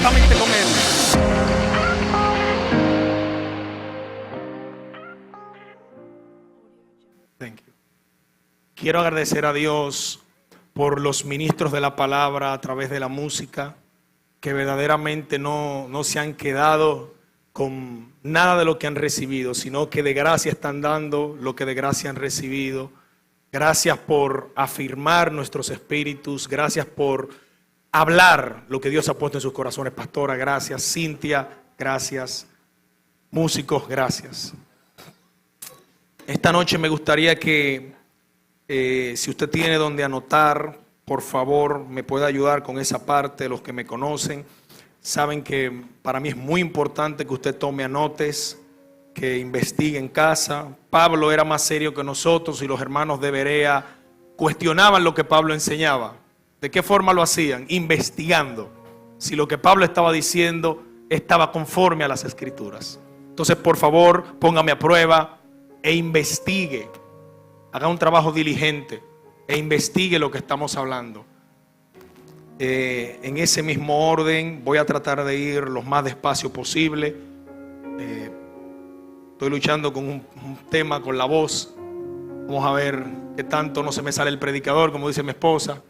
directamente con Él. Thank you. Quiero agradecer a Dios por los ministros de la palabra a través de la música, que verdaderamente no se han quedado con nada de lo que han recibido, sino que de gracia están dando lo que de gracia han recibido. Gracias por afirmar nuestros espíritus, gracias por hablar lo que Dios ha puesto en sus corazones. Pastora, gracias. Cintia, gracias. Músicos, gracias. Esta noche me gustaría que si usted tiene donde anotar, por favor me pueda ayudar con esa parte. Los que me conocen saben que para mí es muy importante que usted tome anotes, que investigue en casa. Pablo era más serio que nosotros y los hermanos de Berea cuestionaban lo que Pablo enseñaba. ¿De qué forma lo hacían? Investigando si lo que Pablo estaba diciendo estaba conforme a las Escrituras. Entonces, por favor, póngame a prueba e investigue. Haga un trabajo diligente e investigue lo que estamos hablando. En ese mismo orden voy a tratar de ir lo más despacio posible. Estoy luchando con un tema con la voz. Vamos a ver qué tanto no se me sale el predicador, como dice mi esposa,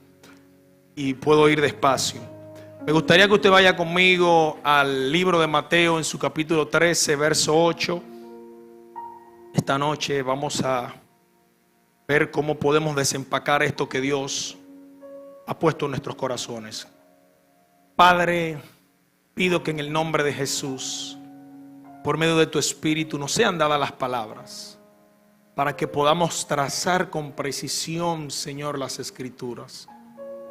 y puedo ir despacio. Me gustaría que usted vaya conmigo al libro de Mateo en su capítulo 13, verso 8. Esta noche vamos a ver cómo podemos desempacar esto que Dios ha puesto en nuestros corazones. Padre, pido que en el nombre de Jesús, por medio de tu Espíritu, nos sean dadas las palabras para que podamos trazar con precisión, Señor, las Escrituras,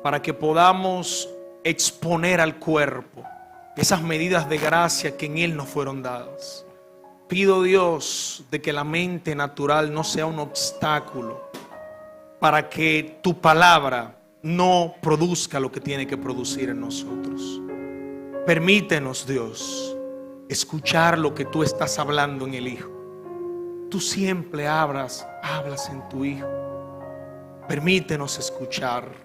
para que podamos exponer al cuerpo esas medidas de gracia que en Él nos fueron dadas. Pido, Dios, de que la mente natural no sea un obstáculo para que tu palabra no produzca lo que tiene que producir en nosotros. Permítenos, Dios, escuchar lo que tú estás hablando en el Hijo. Tú siempre hablas en tu Hijo. Permítenos escuchar.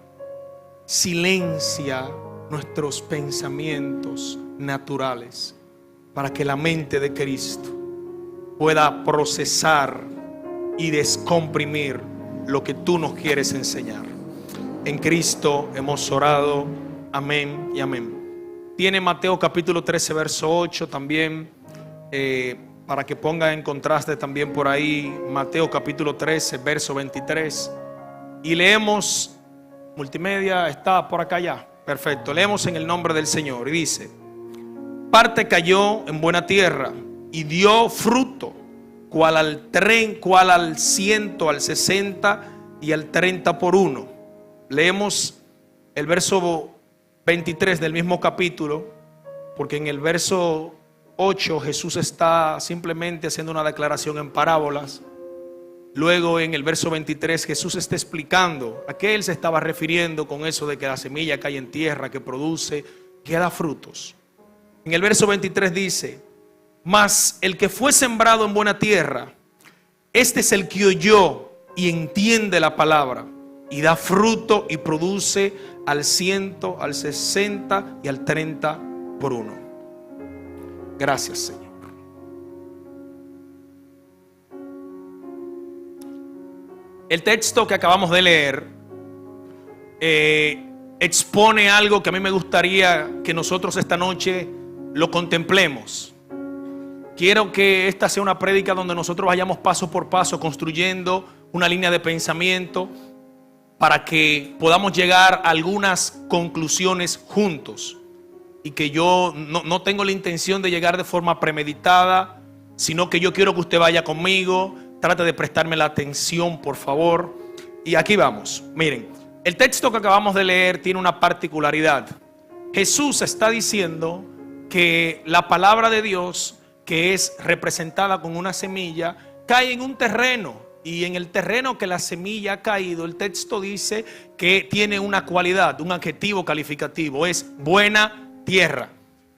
Silencia nuestros pensamientos naturales para que la mente de Cristo pueda procesar y descomprimir lo que tú nos quieres enseñar. En Cristo hemos orado. Amén y amén. Tiene Mateo capítulo 13, verso 8 también, para que ponga en contraste también por ahí Mateo capítulo 13, verso 23. Y leemos, multimedia está por acá ya. Perfecto, leemos en el nombre del Señor y dice: parte cayó en buena tierra y dio fruto, cual al 100, al 60 y al 30 por uno. Leemos el verso 23 del mismo capítulo, porque en el verso 8 Jesús está simplemente haciendo una declaración en parábolas. Luego en el verso 23 Jesús está explicando a qué Él se estaba refiriendo con eso de que la semilla cae en tierra, que produce, que da frutos. En el verso 23 dice: mas el que fue sembrado en buena tierra, este es el que oyó y entiende la palabra y da fruto y produce al 100, al 60 y al 30 por uno. Gracias, Señor. El texto que acabamos de leer expone algo que a mí me gustaría que nosotros esta noche lo contemplemos. Quiero que esta sea una prédica donde nosotros vayamos paso por paso construyendo una línea de pensamiento para que podamos llegar a algunas conclusiones juntos, y que yo no tengo la intención de llegar de forma premeditada, sino que yo quiero que usted vaya conmigo. Trate de prestarme la atención, por favor. Y aquí vamos. Miren, el texto que acabamos de leer tiene una particularidad. Jesús está diciendo que la palabra de Dios, que es representada con una semilla, cae en un terreno. Y en el terreno que la semilla ha caído, el texto dice que tiene una cualidad, un adjetivo calificativo: es buena tierra.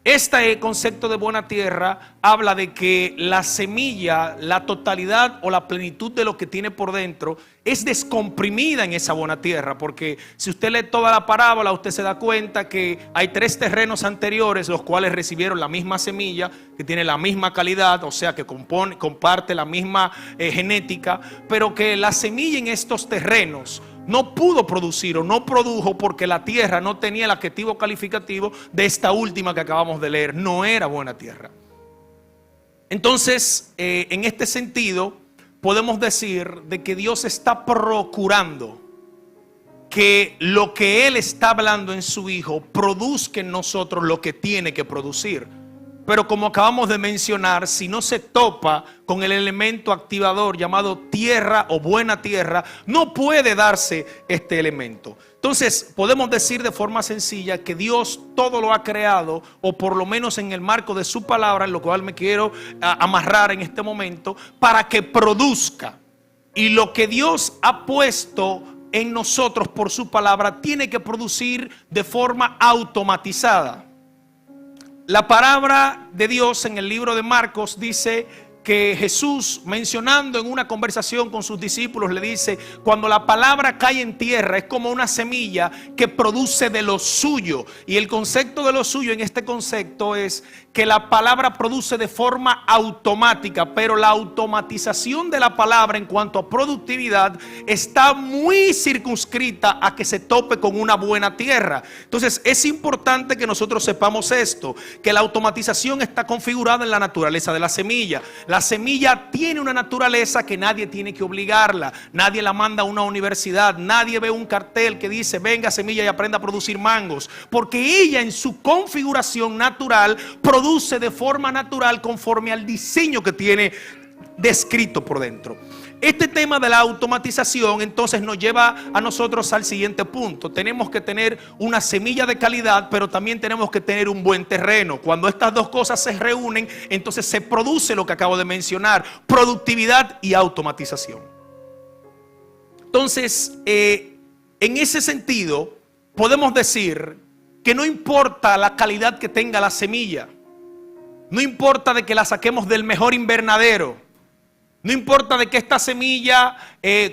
Este concepto de buena tierra habla de que la semilla, la totalidad o la plenitud de lo que tiene por dentro es descomprimida en esa buena tierra, porque si usted lee toda la parábola, usted se da cuenta que hay 3 terrenos anteriores, los cuales recibieron la misma semilla, que tiene la misma calidad, o sea que comparte la misma genética, pero que la semilla en estos terrenos no pudo producir o no produjo porque la tierra no tenía el adjetivo calificativo de esta última que acabamos de leer. No era buena tierra. Entonces, en este sentido, podemos decir de que Dios está procurando que lo que Él está hablando en su Hijo produzca en nosotros lo que tiene que producir. Pero como acabamos de mencionar, si no se topa con el elemento activador llamado tierra o buena tierra, no puede darse este elemento. Entonces podemos decir de forma sencilla que Dios todo lo ha creado, o por lo menos en el marco de su palabra, en lo cual me quiero amarrar en este momento, para que produzca. Y lo que Dios ha puesto en nosotros por su palabra tiene que producir de forma automatizada. La palabra de Dios en el libro de Marcos dice que Jesús, mencionando en una conversación con sus discípulos, le dice: cuando la palabra cae en tierra es como una semilla que produce de lo suyo. Y el concepto de lo suyo en este concepto es que la palabra produce de forma automática, pero la automatización de la palabra en cuanto a productividad está muy circunscrita a que se tope con una buena tierra. Entonces es importante que nosotros sepamos esto, que la automatización está configurada en la naturaleza de la semilla. La semilla tiene una naturaleza que nadie tiene que obligarla, nadie la manda a una universidad, nadie ve un cartel que dice: venga semilla y aprenda a producir mangos, porque ella en su configuración natural produce de forma natural conforme al diseño que tiene descrito por dentro. Este tema de la automatización entonces nos lleva a nosotros al siguiente punto. Tenemos que tener una semilla de calidad, pero también tenemos que tener un buen terreno. Cuando estas dos cosas se reúnen, entonces se produce lo que acabo de mencionar: productividad y automatización. Entonces, en ese sentido, podemos decir que no importa la calidad que tenga la semilla, no importa de que la saquemos del mejor invernadero, no importa de que esta semilla,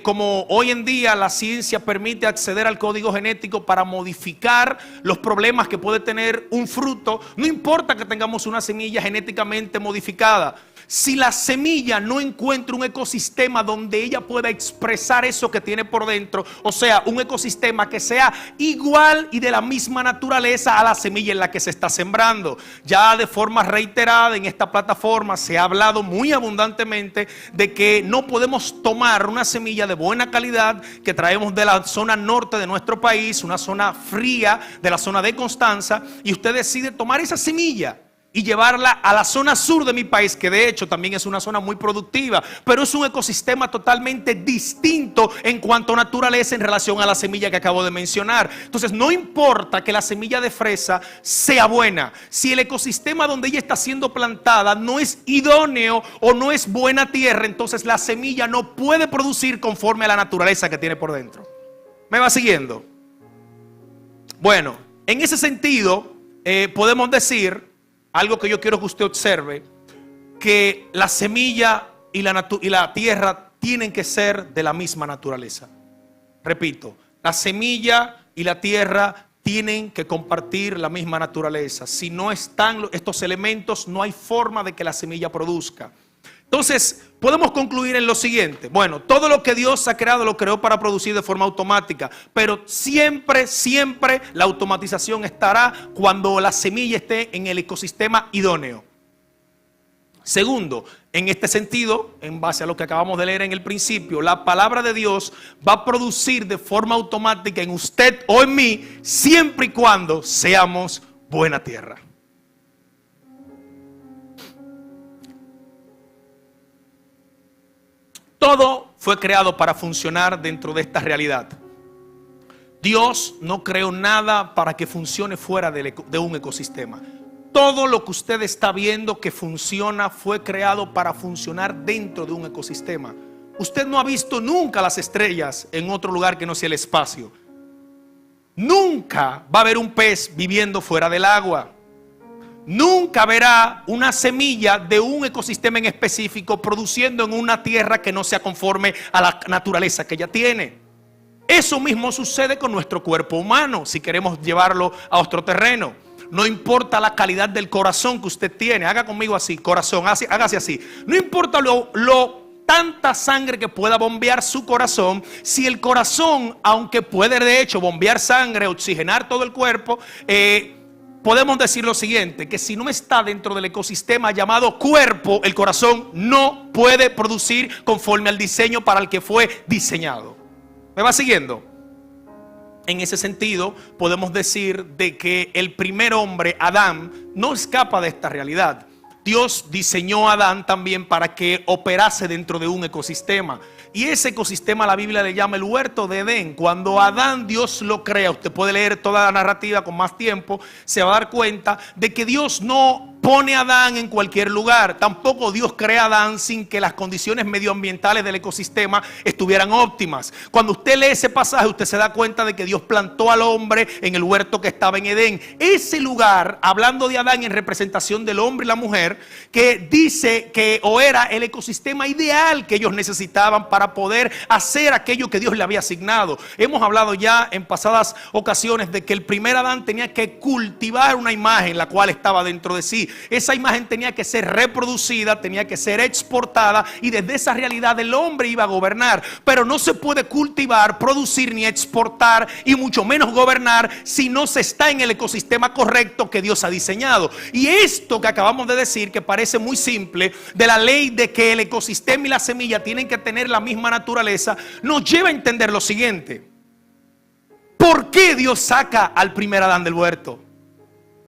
como hoy en día la ciencia permite acceder al código genético para modificar los problemas que puede tener un fruto, no importa que tengamos una semilla genéticamente modificada. Si la semilla no encuentra un ecosistema donde ella pueda expresar eso que tiene por dentro, o sea, un ecosistema que sea igual y de la misma naturaleza a la semilla en la que se está sembrando. Ya de forma reiterada en esta plataforma se ha hablado muy abundantemente de que no podemos tomar una semilla de buena calidad que traemos de la zona norte de nuestro país, una zona fría de la zona de Constanza, y usted decide tomar esa semilla y llevarla a la zona sur de mi país, que de hecho también es una zona muy productiva, pero es un ecosistema totalmente distinto en cuanto a naturaleza en relación a la semilla que acabo de mencionar. Entonces no importa que la semilla de fresa sea buena, si el ecosistema donde ella está siendo plantada no es idóneo o no es buena tierra, entonces la semilla no puede producir conforme a la naturaleza que tiene por dentro. ¿Me va siguiendo? Bueno, en ese sentido podemos decir algo que yo quiero que usted observe: que la semilla y la tierra tienen que ser de la misma naturaleza. Repito, la semilla y la tierra tienen que compartir la misma naturaleza. Si no están estos elementos, no hay forma de que la semilla produzca. Entonces, podemos concluir en lo siguiente: bueno, todo lo que Dios ha creado lo creó para producir de forma automática, pero siempre la automatización estará cuando la semilla esté en el ecosistema idóneo. Segundo, en este sentido, en base a lo que acabamos de leer en el principio, la palabra de Dios va a producir de forma automática en usted o en mí, siempre y cuando seamos buena tierra. Todo fue creado para funcionar dentro de esta realidad. Dios no creó nada para que funcione fuera de un ecosistema. Todo lo que usted está viendo que funciona fue creado para funcionar dentro de un ecosistema. Usted no ha visto nunca las estrellas en otro lugar que no sea el espacio. Nunca va a haber un pez viviendo fuera del agua. nunca verá una semilla de un ecosistema en específico produciendo en una tierra que no sea conforme a la naturaleza que ella tiene. Eso mismo sucede con nuestro cuerpo humano, si queremos llevarlo a otro terreno. No importa la calidad del corazón que usted tiene. Haga conmigo así, corazón, hágase así. No importa tanta sangre que pueda bombear su corazón. Si el corazón, aunque puede de hecho bombear sangre, oxigenar todo el cuerpo, podemos decir lo siguiente, que si no está dentro del ecosistema llamado cuerpo, el corazón no puede producir conforme al diseño para el que fue diseñado. ¿Me va siguiendo? En ese sentido, podemos decir de que el primer hombre, Adán, no escapa de esta realidad. Dios diseñó a Adán también para que operase dentro de un ecosistema. Y ese ecosistema la Biblia le llama el huerto de Edén. Cuando Adán Dios lo crea, usted puede leer toda la narrativa con más tiempo, se va a dar cuenta de que Dios no pone a Adán en cualquier lugar. Tampoco Dios crea a Adán sin que las condiciones medioambientales del ecosistema estuvieran óptimas. Cuando usted lee ese pasaje, usted se da cuenta de que Dios plantó al hombre en el huerto que estaba en Edén. Ese lugar, hablando de Adán en representación del hombre y la mujer, que dice que o era el ecosistema ideal que ellos necesitaban para poder hacer aquello que Dios le había asignado. Hemos hablado ya en pasadas ocasiones de que el primer Adán tenía que cultivar una imagen la cual estaba dentro de sí. Esa imagen tenía que ser reproducida, tenía que ser exportada, y desde esa realidad el hombre iba a gobernar. Pero no se puede cultivar, producir ni exportar, y mucho menos gobernar, si no se está en el ecosistema correcto que Dios ha diseñado. Y esto que acabamos de decir, que parece muy simple, de la ley de que el ecosistema y la semilla tienen que tener la misma naturaleza, nos lleva a entender lo siguiente: ¿por qué Dios saca al primer Adán del huerto?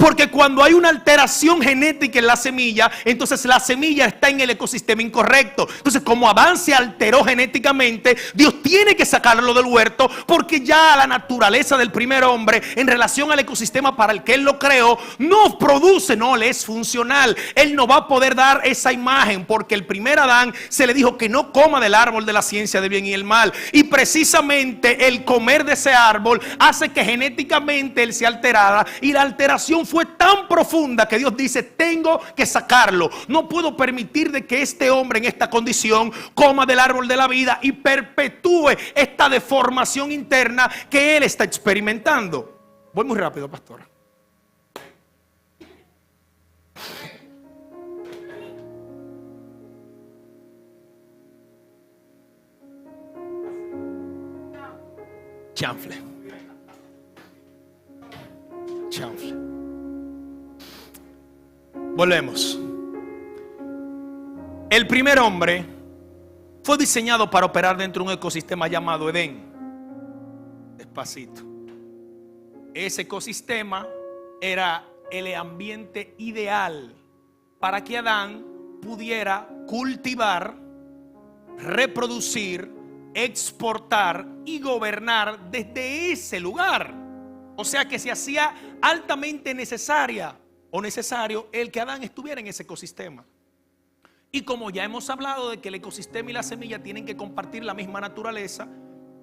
Porque cuando hay una alteración genética en la semilla, entonces la semilla está en el ecosistema incorrecto. Entonces, como Adán se alteró genéticamente, Dios tiene que sacarlo del huerto, porque ya la naturaleza del primer hombre en relación al ecosistema para el que él lo creó no produce, no le es funcional. Él no va a poder dar esa imagen, porque el primer Adán se le dijo que no coma del árbol de la ciencia del bien y el mal, y precisamente el comer de ese árbol hace que genéticamente él se alterara, y la alteración fue tan profunda que Dios dice: tengo que sacarlo. No puedo permitir de que este hombre en esta condición coma del árbol de la vida y perpetúe esta deformación interna que él está experimentando. Voy muy rápido, pastora. Chanfle. Volvemos. El primer hombre fue diseñado para operar dentro de un ecosistema llamado Edén. Despacito. Ese ecosistema era el ambiente ideal para que Adán pudiera cultivar, reproducir, exportar y gobernar desde ese lugar. O sea que se hacía altamente necesario el que Adán estuviera en ese ecosistema. Y como ya hemos hablado de que el ecosistema y la semilla tienen que compartir la misma naturaleza,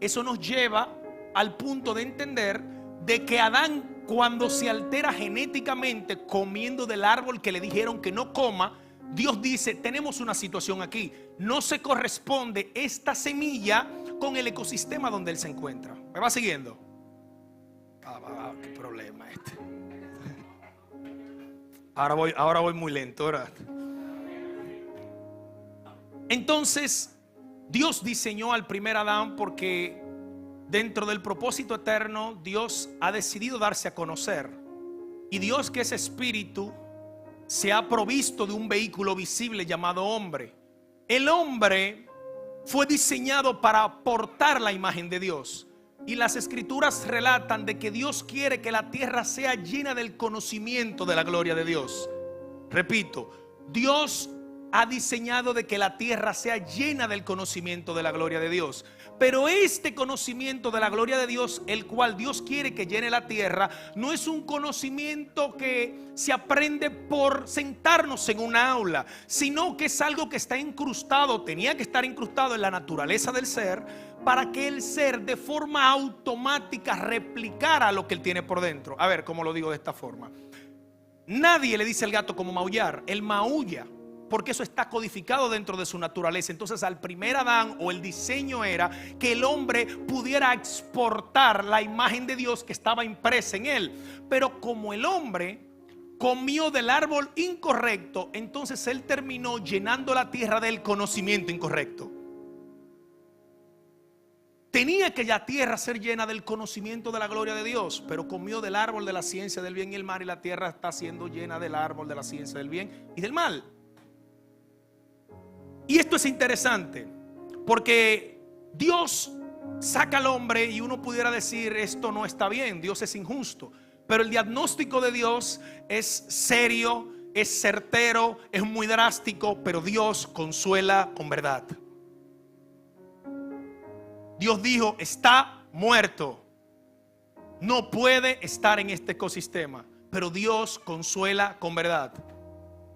eso nos lleva al punto de entender de que Adán, cuando se altera genéticamente comiendo del árbol que le dijeron que no coma, Dios dice: tenemos una situación aquí, no se corresponde esta semilla con el ecosistema donde él se encuentra. ¿Me va siguiendo? Qué problema este. Ahora voy muy lento, ¿verdad? Entonces, Dios diseñó al primer Adán porque dentro del propósito eterno Dios ha decidido darse a conocer. Y Dios, que es espíritu, se ha provisto de un vehículo visible llamado hombre. El hombre fue diseñado para portar la imagen de Dios. Y las escrituras relatan de que Dios quiere que la tierra sea llena del conocimiento de la gloria de Dios. Repito, Dios ha diseñado de que la tierra sea llena del conocimiento de la gloria de Dios. Pero este conocimiento de la gloria de Dios, el cual Dios quiere que llene la tierra, no es un conocimiento que se aprende por sentarnos en una aula, sino que es algo que está incrustado, tenía que estar incrustado en la naturaleza del ser, para que el ser de forma automática replicara lo que él tiene por dentro. A ver, ¿cómo lo digo de esta forma? Nadie le dice al gato cómo maullar. Él maulla, porque eso está codificado dentro de su naturaleza. Entonces al primer Adán, o el diseño era que el hombre pudiera exportar la imagen de Dios que estaba impresa en él. Pero como el hombre comió del árbol incorrecto, entonces él terminó llenando la tierra del conocimiento incorrecto. Tenía que la tierra ser llena del conocimiento de la gloria de Dios, pero comió del árbol de la ciencia del bien y el mal, y la tierra está siendo llena del árbol de la ciencia del bien y del mal. Y esto es interesante, porque Dios saca al hombre y uno pudiera decir, esto no está bien, Dios es injusto. Pero el diagnóstico de Dios es serio, es certero, es muy drástico, pero Dios consuela con verdad. Dios dijo, está muerto, no puede estar en este ecosistema, pero Dios consuela con verdad.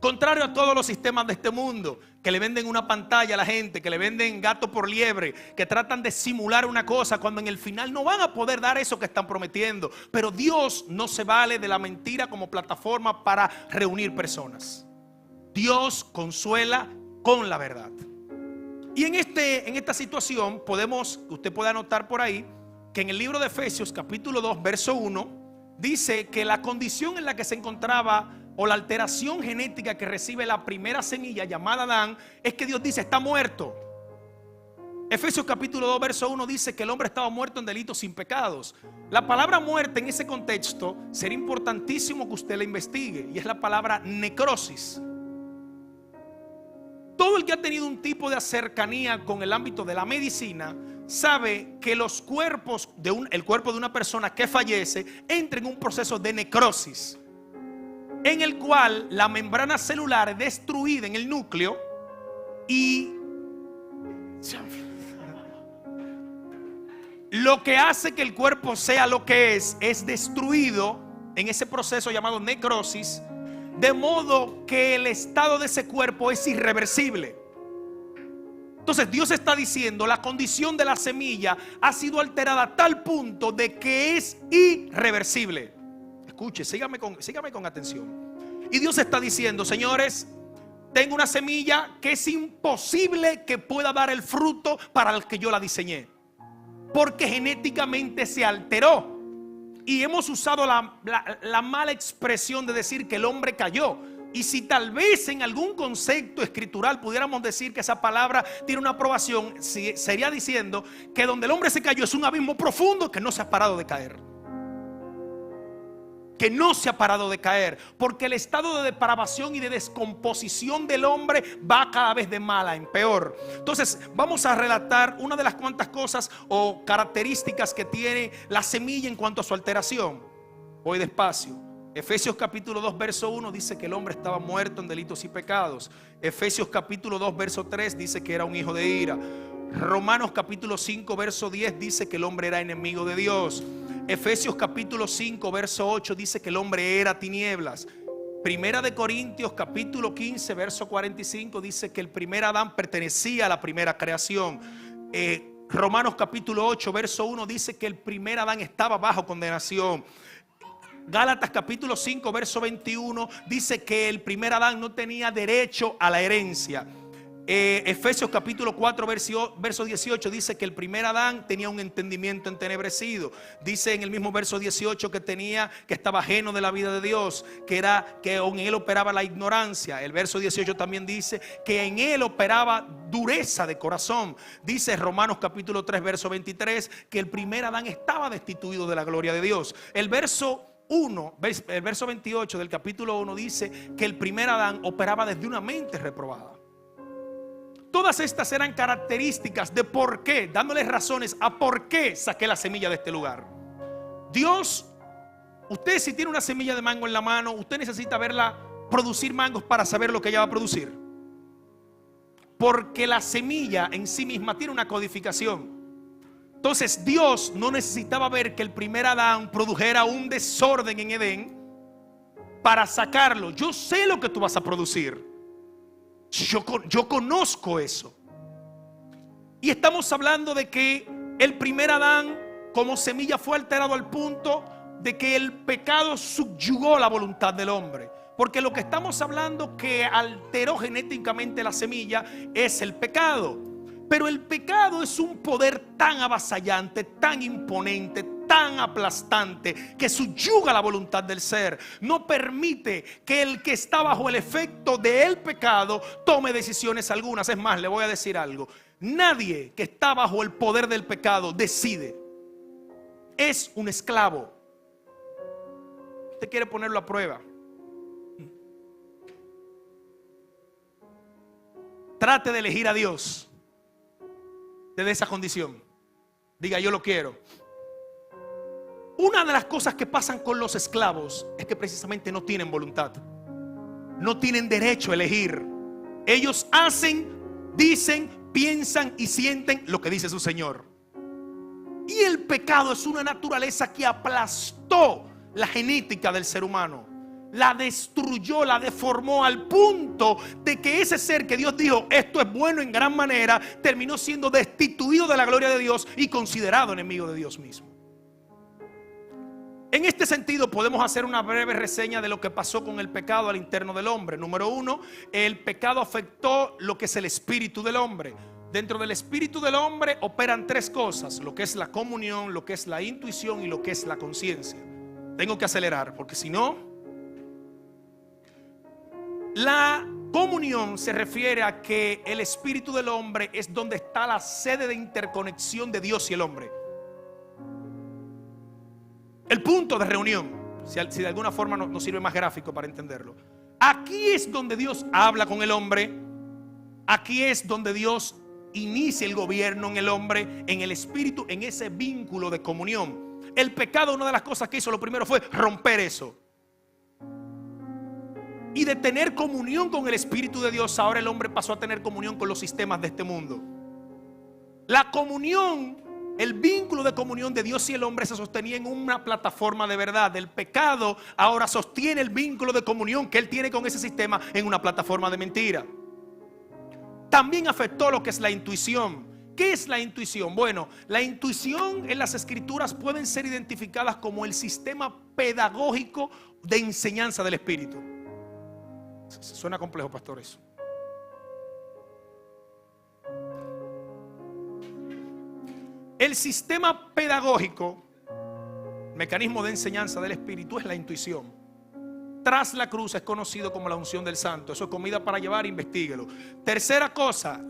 Contrario a todos los sistemas de este mundo, que le venden una pantalla a la gente, que le venden gato por liebre, que tratan de simular una cosa cuando en el final no van a poder dar eso que están prometiendo. Pero Dios no se vale de la mentira como plataforma para reunir personas. Dios consuela con la verdad. Y en esta situación usted puede anotar por ahí que en el libro de Efesios capítulo 2 verso 1 dice que la condición en la que se encontraba, o la alteración genética que recibe la primera semilla llamada Adán, es que Dios dice, está muerto. Efesios capítulo 2 verso 1 dice que el hombre estaba muerto en delitos sin pecados. La palabra muerte en ese contexto sería importantísimo que usted la investigue, y es la palabra necrosis. Todo el que ha tenido un tipo de cercanía con el ámbito de la medicina sabe que los cuerpos el cuerpo de una persona que fallece entra en un proceso de necrosis, en el cual la membrana celular es destruida en el núcleo y lo que hace que el cuerpo sea lo que es destruido en ese proceso llamado necrosis, de modo que el estado de ese cuerpo es irreversible. Entonces Dios está diciendo, la condición de la semilla ha sido alterada a tal punto de que es irreversible. Escuche, sígame con atención. Y Dios está diciendo, señores, tengo una semilla que es imposible que pueda dar el fruto para el que yo la diseñé, porque genéticamente se alteró. Y hemos usado la mala expresión de decir que el hombre cayó. Y si tal vez en algún concepto escritural pudiéramos decir que esa palabra tiene una aprobación, sería diciendo que donde el hombre se cayó es un abismo profundo que no se ha parado de caer. Que no se ha parado de caer, porque el estado de depravación y de descomposición del hombre va cada vez de mala en peor. Entonces vamos a relatar una de las cuantas cosas o características que tiene la semilla en cuanto a su alteración. Voy despacio. Efesios capítulo 2 verso 1 dice que el hombre estaba muerto en delitos y pecados. Efesios capítulo 2 verso 3 dice que era un hijo de ira. Romanos capítulo 5 verso 10 dice que el hombre era enemigo de Dios. Efesios capítulo 5 verso 8 dice que el hombre era tinieblas. Primera de Corintios capítulo 15 verso 45 dice que el primer Adán pertenecía a la primera creación. Romanos capítulo 8 verso 1 dice que el primer Adán estaba bajo condenación. Gálatas capítulo 5 verso 21 dice que el primer Adán no tenía derecho a la herencia. Efesios capítulo 4 verso 18 dice que el primer Adán tenía un entendimiento entenebrecido. Dice en el mismo verso 18 que estaba ajeno de la vida de Dios, que en él operaba la ignorancia. El verso 18 también dice que en él operaba dureza de corazón. Dice Romanos capítulo 3 verso 23 que el primer Adán estaba destituido de la gloria de Dios. El verso 28 del capítulo 1 dice que el primer Adán operaba desde una mente reprobada. Todas estas eran características de por qué, dándoles razones a por qué saqué la semilla de este lugar. Dios, usted si tiene una semilla de mango en la mano, usted necesita verla producir mangos para saber lo que ella va a producir. Porque la semilla en sí misma tiene una codificación. Entonces Dios no necesitaba ver que el primer Adán produjera un desorden en Edén para sacarlo. Yo sé lo que tú vas a producir. Yo conozco eso. Y estamos hablando de que el primer Adán como semilla fue alterado al punto de que el pecado subyugó la voluntad del hombre. Porque lo que estamos hablando que alteró genéticamente la semilla es el pecado. Pero el pecado es un poder tan avasallante, tan imponente, tan aplastante, que subyuga la voluntad del ser. No permite que el que está bajo el efecto del pecado tome decisiones algunas. Es más, le voy a decir algo. Nadie que está bajo el poder del pecado decide. Es un esclavo. Usted quiere ponerlo a prueba. Trate de elegir a Dios desde esa condición. Diga, yo lo quiero. Una de las cosas que pasan con los esclavos es que precisamente no tienen voluntad. No tienen derecho a elegir. Ellos hacen, dicen, piensan y sienten lo que dice su Señor. Y el pecado es una naturaleza que aplastó la genética del ser humano. La destruyó, la deformó al punto de que ese ser que Dios dijo esto es bueno en gran manera, terminó siendo destituido de la gloria de Dios y considerado enemigo de Dios mismo. En este sentido podemos hacer una breve reseña de lo que pasó con el pecado al interno del hombre. Número uno, el pecado afectó lo que es el espíritu del hombre. Dentro del espíritu del hombre operan tres cosas: lo que es la comunión, lo que es la intuición y lo que es la conciencia. Tengo que acelerar porque si no... La comunión se refiere a que el espíritu del hombre es donde está la sede de interconexión de Dios y el hombre. El punto de reunión, si de alguna forma nos sirve más gráfico para entenderlo. Aquí es donde Dios habla con el hombre. Aquí es donde Dios inicia el gobierno en el hombre, en el espíritu, en ese vínculo de comunión. El pecado, una de las cosas que hizo, lo primero fue romper eso. Y de tener comunión con el Espíritu de Dios, ahora el hombre pasó a tener comunión con los sistemas de este mundo. La comunión, el vínculo de comunión de Dios y el hombre se sostenía en una plataforma de verdad. El pecado ahora sostiene el vínculo de comunión que él tiene con ese sistema en una plataforma de mentira. También afectó lo que es la intuición. ¿Qué es la intuición? Bueno, la intuición en las escrituras pueden ser identificadas como el sistema pedagógico de enseñanza del Espíritu. Suena complejo, pastor, eso. El sistema pedagógico, mecanismo de enseñanza del Espíritu, es la intuición. Tras la cruz es conocido como la unción del santo. Eso es comida para llevar, investíguelo. Tercera cosa,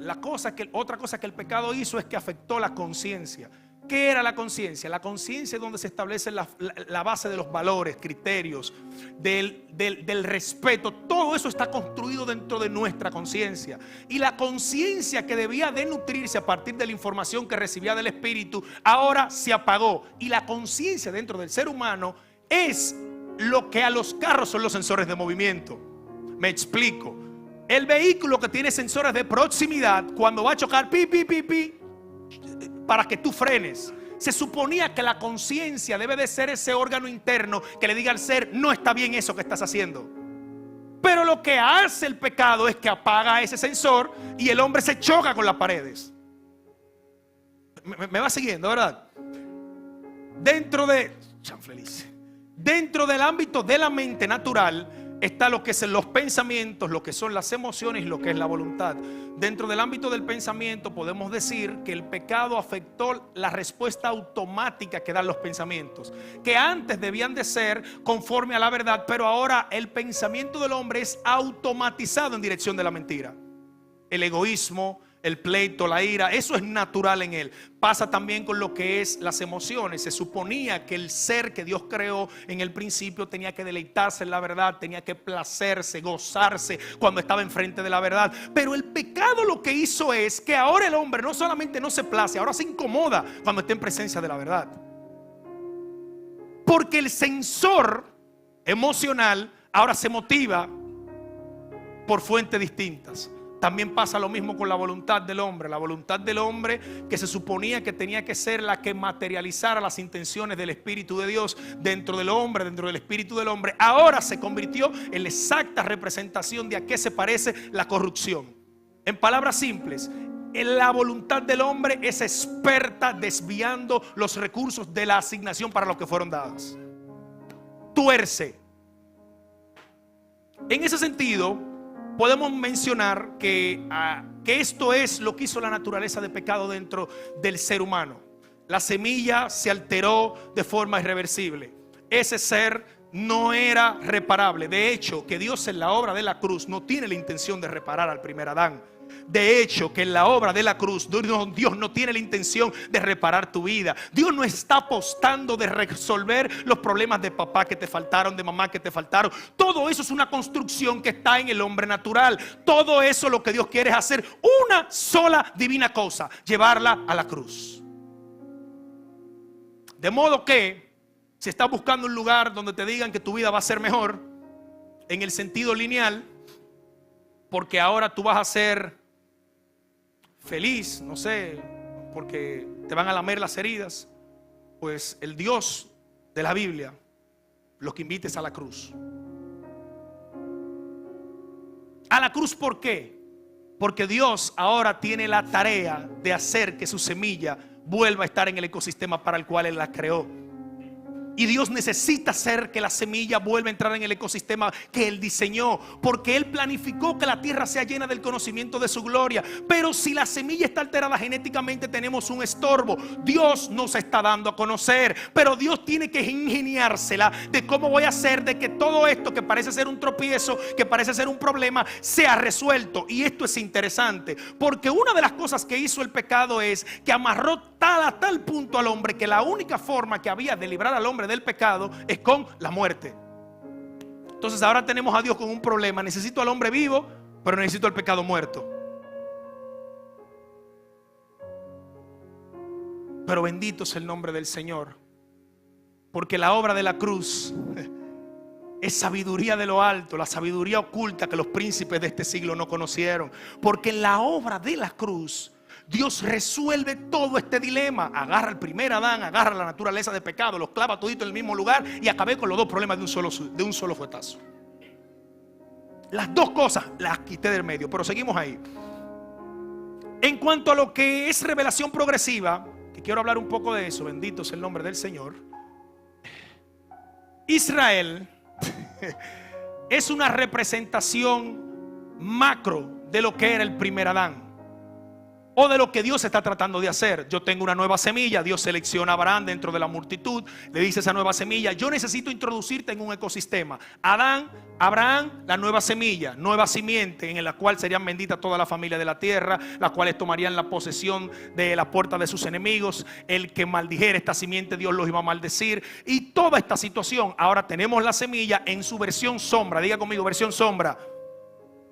otra cosa que el pecado hizo es que afectó la conciencia. ¿Qué era la conciencia? La conciencia es donde se establece la base de los valores, criterios, del respeto. Todo eso está construido dentro de nuestra conciencia. Y la conciencia que debía de nutrirse a partir de la información que recibía del Espíritu, ahora se apagó. Y la conciencia dentro del ser humano es lo que a los carros son los sensores de movimiento. Me explico. El vehículo que tiene sensores de proximidad, cuando va a chocar, pi, pi, pi, pi, para que tú frenes. Se suponía que la conciencia debe de ser ese órgano interno que le diga al ser: no está bien eso que estás haciendo. Pero lo que hace el pecado es que apaga ese sensor y el hombre se choca con las paredes. Me va siguiendo, ¿verdad? Dentro del ámbito de la mente natural está lo que son los pensamientos, lo que son las emociones y lo que es la voluntad. Dentro del ámbito del pensamiento podemos decir que el pecado afectó la respuesta automática que dan los pensamientos, que antes debían de ser conforme a la verdad, pero ahora el pensamiento del hombre es automatizado en dirección de la mentira. El egoísmo, el pleito, la ira, eso es natural en él. Pasa también con lo que es las emociones. Se suponía que el ser que Dios creó en el principio tenía que deleitarse en la verdad, tenía que placerse, gozarse cuando estaba enfrente de la verdad. Pero el pecado lo que hizo es que ahora el hombre no solamente no se place, ahora se incomoda cuando está en presencia de la verdad. Porque el sensor emocional ahora se motiva por fuentes distintas. También pasa lo mismo con la voluntad del hombre. La voluntad del hombre, que se suponía que tenía que ser la que materializara las intenciones del Espíritu de Dios dentro del hombre, dentro del espíritu del hombre, ahora se convirtió en la exacta representación de a qué se parece la corrupción. En palabras simples, la voluntad del hombre es experta desviando los recursos de la asignación para los que fueron dados. Tuerce, En ese sentido, podemos mencionar que esto es lo que hizo la naturaleza de pecado dentro del ser humano. La semilla se alteró de forma irreversible. Ese ser no era reparable. De hecho, que Dios en la obra de la cruz no tiene la intención de reparar al primer Adán. De hecho, que en la obra de la cruz Dios no tiene la intención de reparar tu vida. Dios no está apostando de resolver los problemas de papá que te faltaron, de mamá que te faltaron. Todo eso es una construcción que está en el hombre natural. Todo eso lo que Dios quiere es hacer una sola divina cosa: llevarla a la cruz. De modo que si estás buscando un lugar donde te digan que tu vida va a ser mejor en el sentido lineal, porque ahora tú vas a ser feliz, no sé, porque te van a lamer las heridas, pues el Dios de la Biblia lo que invita es a la cruz. A la cruz, ¿por qué? Porque Dios ahora tiene la tarea de hacer que su semilla vuelva a estar en el ecosistema para el cual Él la creó. Y Dios necesita hacer que la semilla vuelva a entrar en el ecosistema que Él diseñó, porque Él planificó que la tierra sea llena del conocimiento de su gloria. Pero si la semilla está alterada genéticamente, tenemos un estorbo. Dios nos está dando a conocer, pero Dios tiene que ingeniársela de cómo voy a hacer de que todo esto que parece ser un tropiezo, que parece ser un problema, sea resuelto. Y esto es interesante, porque una de las cosas que hizo el pecado es que amarró a tal punto al hombre que la única forma que había de librar al hombre del pecado es con la muerte. Entonces ahora tenemos a Dios con un problema: necesito al hombre vivo, pero necesito al pecado muerto. Pero bendito es el nombre del Señor, porque la obra de la cruz es sabiduría de lo alto, la sabiduría oculta que los príncipes de este siglo no conocieron. Porque en la obra de la cruz Dios resuelve todo este dilema. Agarra al primer Adán, agarra la naturaleza de pecado, los clava todito en el mismo lugar y acabé con los dos problemas de un solo fuetazo. Las dos cosas las quité del medio, pero seguimos ahí. En cuanto a lo que es revelación progresiva, que quiero hablar un poco de eso, bendito es el nombre del Señor. Israel es una representación macro de lo que era el primer Adán, o de lo que Dios está tratando de hacer. Yo tengo una nueva semilla. Dios selecciona a Abraham dentro de la multitud. Le dice a esa nueva semilla: yo necesito introducirte en un ecosistema. Adán, Abraham, la nueva semilla, nueva simiente, en la cual serían benditas toda la familia de la tierra, las cuales tomarían la posesión de la puerta de sus enemigos. El que maldijera esta simiente, Dios los iba a maldecir. Y toda esta situación, ahora tenemos la semilla en su versión sombra. Diga conmigo, versión sombra.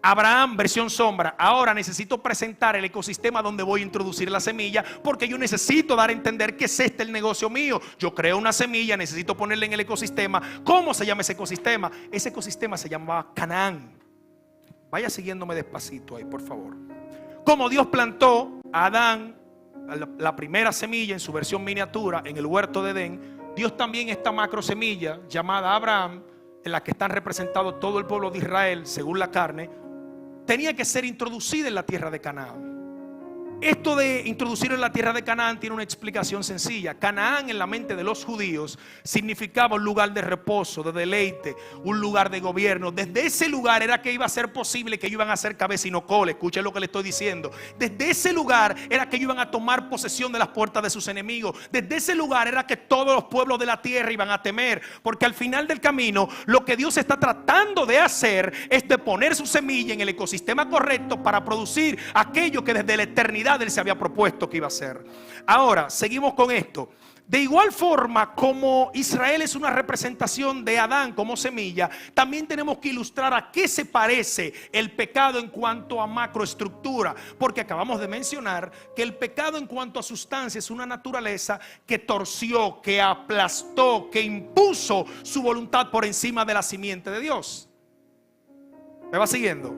Abraham, versión sombra. Ahora necesito presentar el ecosistema donde voy a introducir la semilla, porque yo necesito dar a entender que es este el negocio mío. Yo creo una semilla, necesito ponerla en el ecosistema. ¿Cómo se llama ese ecosistema? Ese ecosistema se llamaba Canaán. Vaya siguiéndome despacito ahí, por favor. Como Dios plantó a Adán, la primera semilla en su versión miniatura en el huerto de Edén, Dios también esta macro semilla llamada Abraham, en la que están representados todo el pueblo de Israel según la carne, tenía que ser introducida en la tierra de Canaán. Esto de introducirlo en la tierra de Canaán tiene una explicación sencilla. Canaán en la mente de los judíos significaba un lugar de reposo, de deleite, un lugar de gobierno. Desde ese lugar era que iba a ser posible que ellos iban a hacer cabeza y no cola. Escuchen lo que le estoy diciendo. Desde ese lugar era que ellos iban a tomar posesión de las puertas de sus enemigos. Desde ese lugar era que todos los pueblos de la tierra iban a temer. Porque al final del camino lo que Dios está tratando de hacer es de poner su semilla en el ecosistema correcto para producir aquello que desde la eternidad Él se había propuesto que iba a hacer. Ahora, seguimos con esto. De igual forma como Israel es una representación de Adán como semilla, también tenemos que ilustrar a qué se parece el pecado en cuanto a macroestructura, porque acabamos de mencionar que el pecado en cuanto a sustancia es una naturaleza que torció, que aplastó, que impuso su voluntad por encima de la simiente de Dios. ¿Me va siguiendo?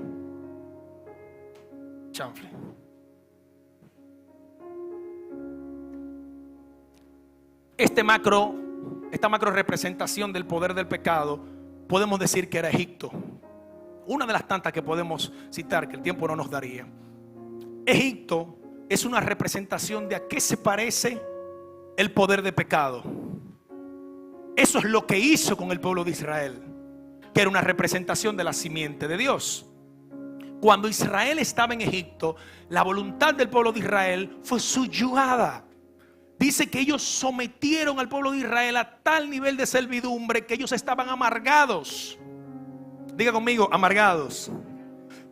Chanfle. Esta macro representación del poder del pecado, podemos decir que era Egipto. Una de las tantas que podemos citar, que el tiempo no nos daría. Egipto es una representación de a qué se parece el poder de pecado. Eso es lo que hizo con el pueblo de Israel. que era una representación de la simiente de Dios. Cuando Israel estaba en Egipto, la voluntad del pueblo de Israel fue subyugada. Dice que ellos sometieron al pueblo de Israel a tal nivel de servidumbre que ellos estaban amargados. Diga conmigo, amargados.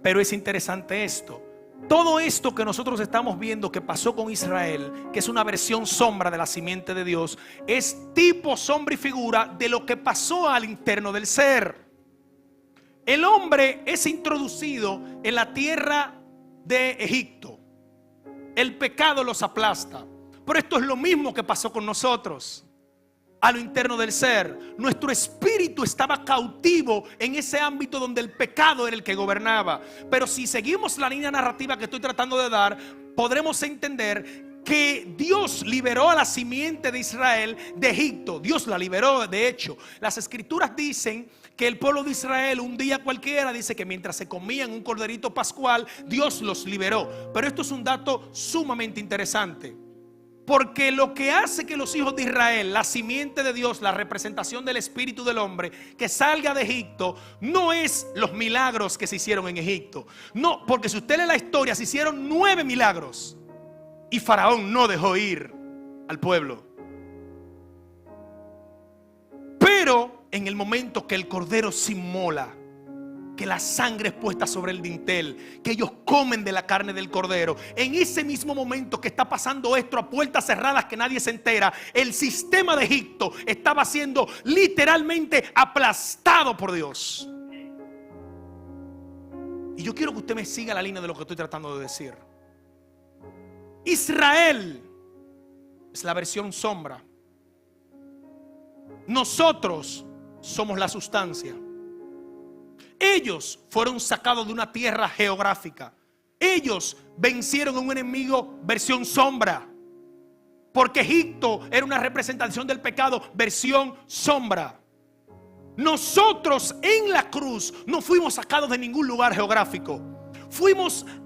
Pero es interesante esto. Todo esto que nosotros estamos viendo que pasó con Israel, que es una versión sombra de la simiente de Dios, es tipo, sombra y figura de lo que pasó al interno del ser. El hombre es introducido en la tierra de Egipto. El pecado los aplasta. Pero esto es lo mismo que pasó con nosotros. A lo interno del ser, nuestro espíritu estaba cautivo en ese ámbito donde el pecado era el que gobernaba. Pero si seguimos la línea narrativa que estoy tratando de dar, podremos entender que Dios liberó a la simiente de Israel de Egipto. Dios la liberó. De hecho, las escrituras dicen que el pueblo de Israel un día cualquiera, dice que mientras se comían un corderito pascual, Dios los liberó. Pero esto es un dato sumamente interesante. Porque lo que hace que los hijos de Israel, la simiente de Dios, la representación del espíritu del hombre, que salga de Egipto, no es los milagros que se hicieron en Egipto. No, porque si usted lee la historia, se hicieron 9 milagros y Faraón no dejó ir al pueblo. Pero en el momento que el cordero se inmola, que la sangre es puesta sobre el dintel, que ellos comen de la carne del cordero, en ese mismo momento que está pasando esto a puertas cerradas que nadie se entera, el sistema de Egipto estaba siendo literalmente aplastado por Dios. Y yo quiero que usted me siga la línea de lo que estoy tratando de decir. Israel es la versión sombra. Nosotros somos la sustancia. Ellos fueron sacados de una tierra geográfica. Ellos vencieron a un enemigo versión sombra. Porque Egipto era una representación del pecado versión sombra. Nosotros en la cruz no fuimos sacados de ningún lugar geográfico.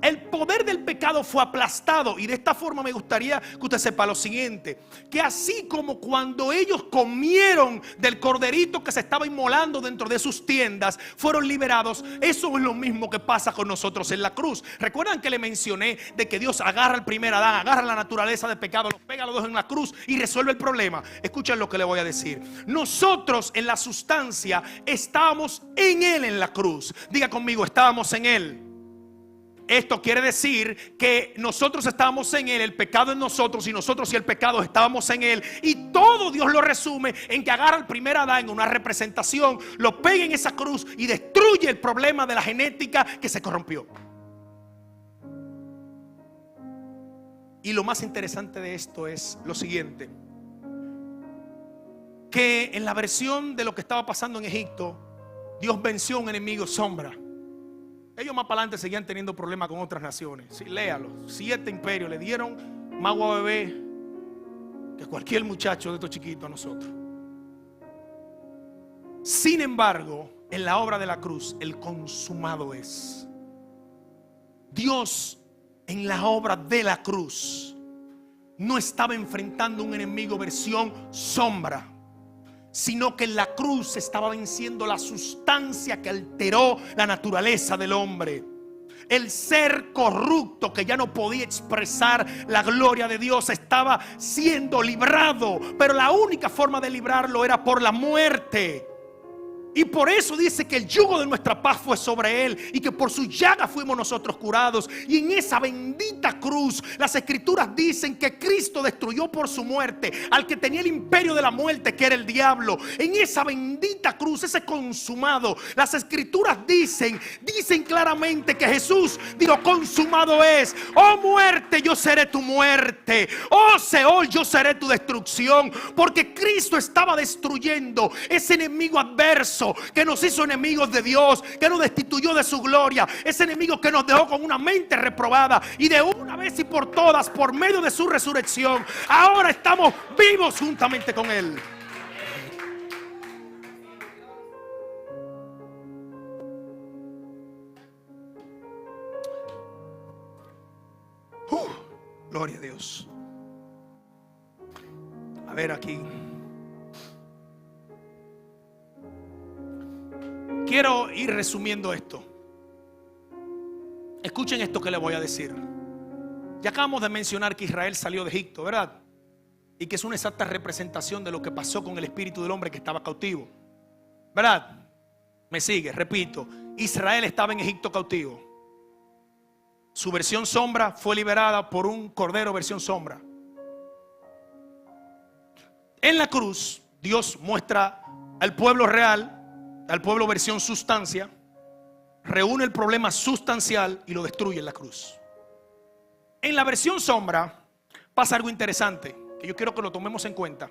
El poder del pecado fue aplastado. Y de esta forma me gustaría que usted sepa lo siguiente: que así como cuando ellos comieron del corderito que se estaba inmolando dentro de sus tiendas, fueron liberados, eso es lo mismo que pasa con nosotros en la cruz. ¿Recuerdan que le mencioné de que Dios agarra al primer Adán, agarra la naturaleza de pecado, los pega a los dos en la cruz y resuelve el problema? Escuchen lo que le voy a decir. Nosotros en la sustancia estábamos en Él en la cruz. Diga conmigo, estábamos en Él. Esto quiere decir que nosotros estábamos en Él, el pecado en nosotros, y nosotros y el pecado estábamos en Él. Y todo Dios lo resume en que agarra al primer Adán en una representación, lo pega en esa cruz y destruye el problema de la genética que se corrompió. Y lo más interesante de esto es lo siguiente: que en la versión de lo que estaba pasando en Egipto, Dios venció a un enemigo sombra. Ellos más para adelante seguían teniendo problemas con otras naciones. Sí, léalo. 7 imperios le dieron más agua a bebé que cualquier muchacho de estos chiquitos a nosotros. Sin embargo, en la obra de la cruz, el consumado es. Dios en la obra de la cruz no estaba enfrentando un enemigo versión sombra, sino que en la cruz estaba venciendo la sustancia que alteró la naturaleza del hombre. El ser corrupto que ya no podía expresar la gloria de Dios estaba siendo librado, pero la única forma de librarlo era por la muerte. Y por eso dice que el yugo de nuestra paz fue sobre Él y que por su llaga fuimos nosotros curados. Y en esa bendita cruz las escrituras dicen que Cristo destruyó por su muerte al que tenía el imperio de la muerte, que era el diablo. En esa bendita cruz, ese consumado, las escrituras dicen claramente que Jesús dijo: consumado es. Oh muerte, yo seré tu muerte. Oh Seol, yo seré tu destrucción. Porque Cristo estaba destruyendo ese enemigo adverso que nos hizo enemigos de Dios, que nos destituyó de su gloria, ese enemigo que nos dejó con una mente reprobada, y de una vez y por todas, por medio de su resurrección, ahora estamos vivos juntamente con Él. Gloria a Dios. A ver aquí. quiero ir resumiendo esto. Escuchen esto que les voy a decir. Ya acabamos de mencionar que Israel salió de Egipto, ¿verdad? Y que es una exacta representación de lo que pasó con el espíritu del hombre que estaba cautivo, ¿verdad? Me sigue, repito. Israel estaba en Egipto cautivo. Su versión sombra fue liberada por un cordero versión sombra. En la cruz, Dios muestra al pueblo real, al pueblo versión sustancia, reúne el problema sustancial y lo destruye en la cruz. En la versión sombra pasa algo interesante que yo quiero que lo tomemos en cuenta,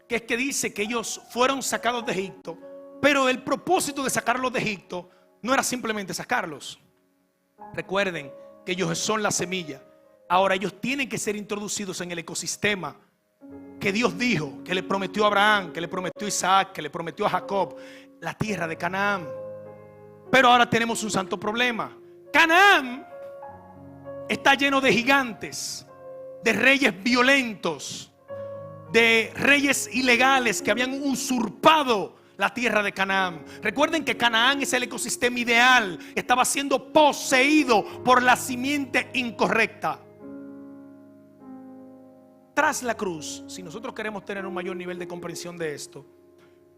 que es que dice que ellos fueron sacados de Egipto, pero el propósito de sacarlos de Egipto no era simplemente sacarlos. Recuerden que ellos son la semilla. Ahora ellos tienen que ser introducidos en el ecosistema que Dios dijo, que le prometió a Abraham, que le prometió a Isaac, que le prometió a Jacob, la tierra de Canaán. Pero ahora tenemos un santo problema. Canaán está lleno de gigantes, de reyes violentos, de reyes ilegales que habían usurpado la tierra de Canaán. Recuerden que Canaán es el ecosistema ideal. Estaba siendo poseído por la simiente incorrecta. Tras la cruz, si nosotros queremos tener un mayor nivel de comprensión de esto,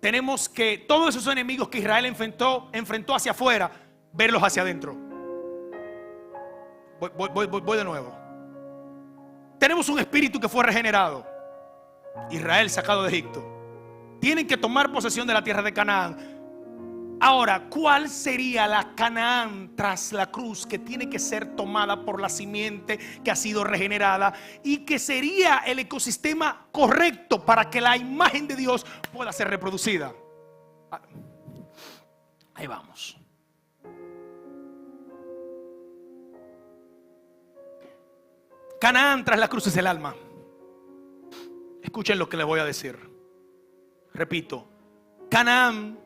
tenemos que todos esos enemigos que Israel enfrentó hacia afuera, verlos hacia adentro. Voy de nuevo. Tenemos un espíritu que fue regenerado. Israel sacado de Egipto. Tienen que tomar posesión de la tierra de Canaán. Ahora, ¿cuál sería la Canaán tras la cruz que tiene que ser tomada por la simiente que ha sido regenerada y que sería el ecosistema correcto para que la imagen de Dios pueda ser reproducida? Ahí vamos. Canaán tras la cruz es el alma. Escuchen lo que les voy a decir. Repito, Canaán